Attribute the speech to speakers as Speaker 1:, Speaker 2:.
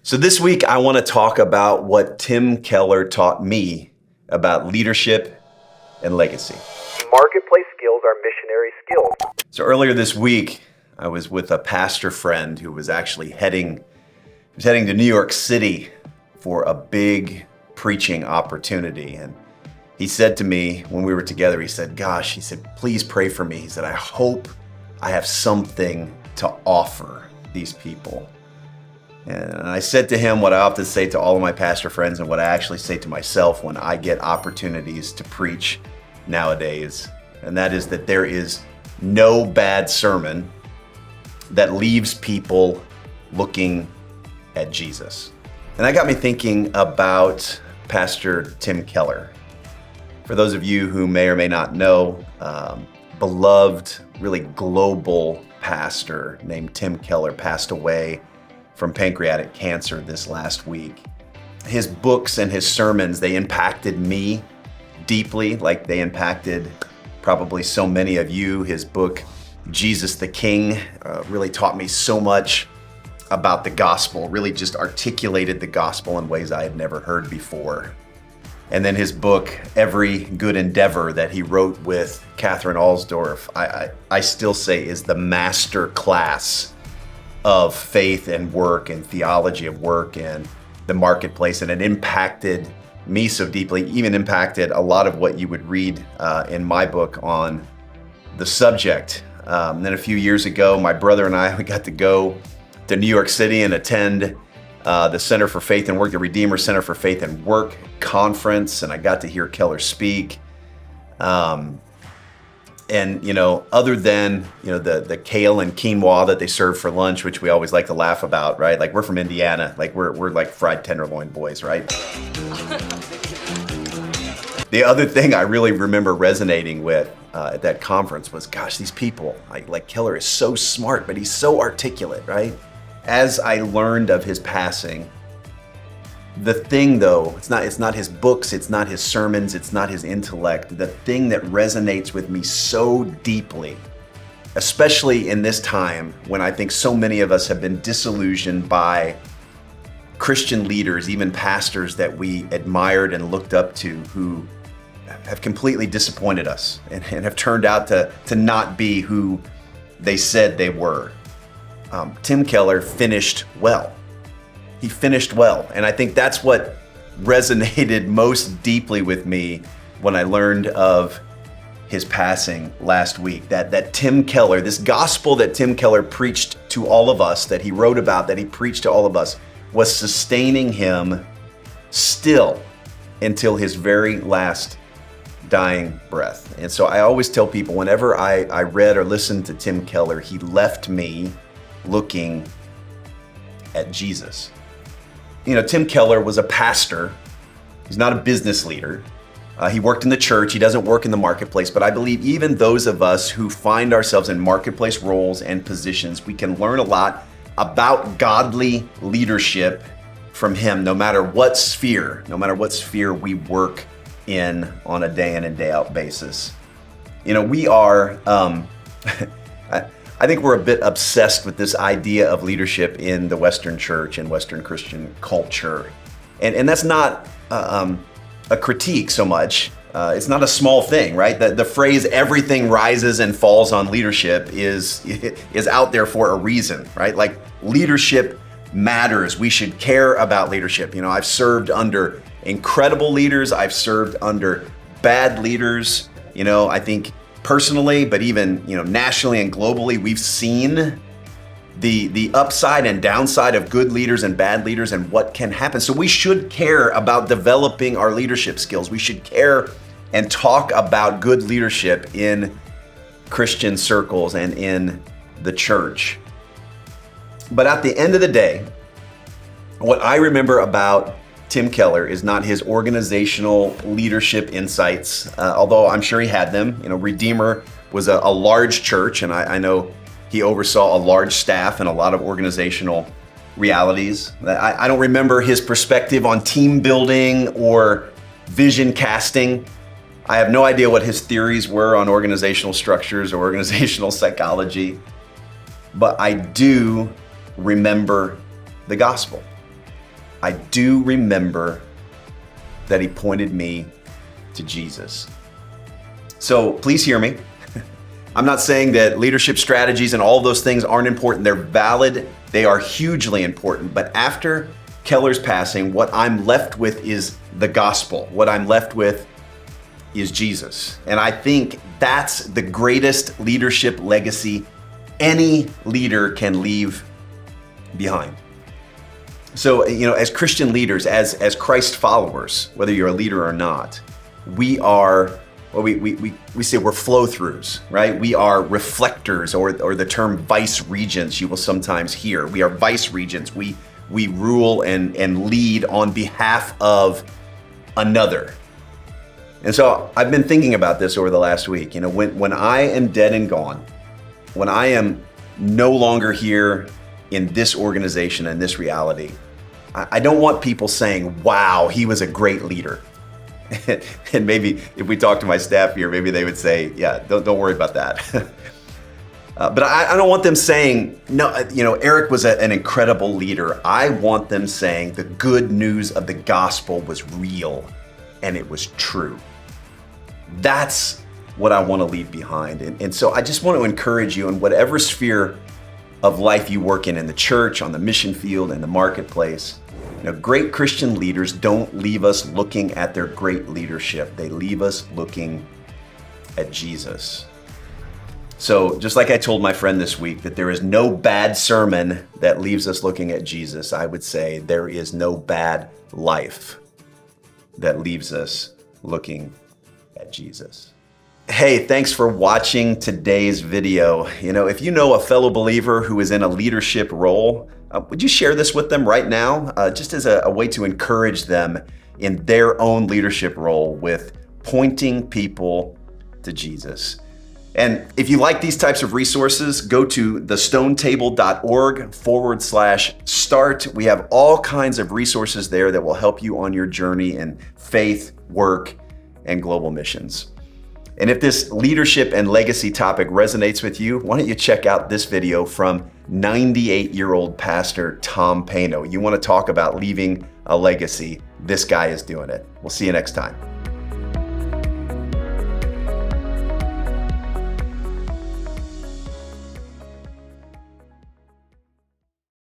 Speaker 1: So this week, I want to talk about what Tim Keller taught me about leadership and legacy.
Speaker 2: Marketplace skills are missionary skills.
Speaker 1: So earlier this week, I was with a pastor friend who was actually heading to New York City for a big preaching opportunity. And he said to me when we were together, he said, please pray for me. He said, I hope I have something to offer these people. And I said to him what I often say to all of my pastor friends and what I actually say to myself when I get opportunities to preach nowadays. And that is that there is no bad sermon that leaves people looking at Jesus. And that got me thinking about Pastor Tim Keller. For those of you who may or may not know, beloved, really global pastor named Tim Keller passed away from pancreatic cancer this last week. His books and his sermons, they impacted me deeply, like they impacted probably so many of you. His book, Jesus the King, really taught me so much about the gospel, really just articulated the gospel in ways I had never heard before. And then his book, Every Good Endeavor, that he wrote with Catherine Alsdorf, I still say is the master class of faith and work and theology of work and the marketplace. And it impacted me so deeply, even impacted a lot of what you would read in my book on the subject. Then a few years ago, my brother and I, we got to go to New York City and attend the Center for Faith and Work, the Redeemer Center for Faith and Work conference, and I got to hear Keller speak. And, other than, the kale and quinoa that they serve for lunch, which we always like to laugh about, right? Like, we're from Indiana, like we're like fried tenderloin boys, right? The other thing I really remember resonating with at that conference was, gosh, these people, like Keller is so smart, but he's so articulate, right? As I learned of his passing, the thing though, it's not his books, it's not his sermons, it's not his intellect. The thing that resonates with me so deeply, especially in this time when I think so many of us have been disillusioned by Christian leaders, even pastors that we admired and looked up to, who have completely disappointed us and have turned out to not be who they said they were. Tim Keller finished well. He finished well. And I think that's what resonated most deeply with me when I learned of his passing last week. That Tim Keller, this gospel that Tim Keller preached to all of us, that he wrote about, that he preached to all of us, was sustaining him still until his very last dying breath. And so I always tell people, whenever I read or listened to Tim Keller, he left me looking at Jesus. Tim Keller was a pastor. He's not a business leader. He worked in the church. He doesn't work in the marketplace. But I believe even those of us who find ourselves in marketplace roles and positions, we can learn a lot about godly leadership from him, no matter what sphere we work in on a day in and day out basis. We are, I think we're a bit obsessed with this idea of leadership in the Western church and Western Christian culture. And that's not a critique so much. It's not a small thing, right? The phrase everything rises and falls on leadership is out there for a reason, right? Like, leadership matters. We should care about leadership. I've served under incredible leaders. I've served under bad leaders. I think personally, but even nationally and globally, we've seen the upside and downside of good leaders and bad leaders and what can happen. So we should care about developing our leadership skills. We should care and talk about good leadership in Christian circles and in the church. But at the end of the day, what I remember about Tim Keller is not his organizational leadership insights, although I'm sure he had them. Redeemer was a large church, and I know he oversaw a large staff and a lot of organizational realities. I don't remember his perspective on team building or vision casting. I have no idea what his theories were on organizational structures or organizational psychology, but I do remember the gospel. I do remember that he pointed me to Jesus. So please hear me. I'm not saying that leadership strategies and all those things aren't important. They're valid. They are hugely important. But after Keller's passing, what I'm left with is the gospel. What I'm left with is Jesus. And I think that's the greatest leadership legacy any leader can leave behind. So, as Christian leaders, as Christ followers, whether you're a leader or not, we are, well, we say we're flow-throughs, right? We are reflectors, or the term vice regents you will sometimes hear. We are vice regents. We rule and lead on behalf of another. And so I've been thinking about this over the last week. When I am dead and gone, when I am no longer here in this organization and this reality, I don't want people saying, wow, he was a great leader. And maybe if we talk to my staff here, maybe they would say, yeah, don't worry about that. But I don't want them saying, no, Eric was an incredible leader. I want them saying the good news of the gospel was real and it was true. That's what I want to leave behind. And so I just want to encourage you in whatever sphere of life you work in the church, on the mission field, in the marketplace. Great Christian leaders don't leave us looking at their great leadership. They leave us looking at Jesus. So just like I told my friend this week that there is no bad sermon that leaves us looking at Jesus, I would say there is no bad life that leaves us looking at Jesus. Hey, thanks for watching today's video. If you know a fellow believer who is in a leadership role, would you share this with them right now, just as a way to encourage them in their own leadership role with pointing people to Jesus? And if you like these types of resources, go to thestonetable.org/start. We have all kinds of resources there that will help you on your journey in faith, work, and global missions. And if this leadership and legacy topic resonates with you, why don't you check out this video from 98-year-old Pastor Tom Pano. You want to talk about leaving a legacy, this guy is doing it. We'll see you next time.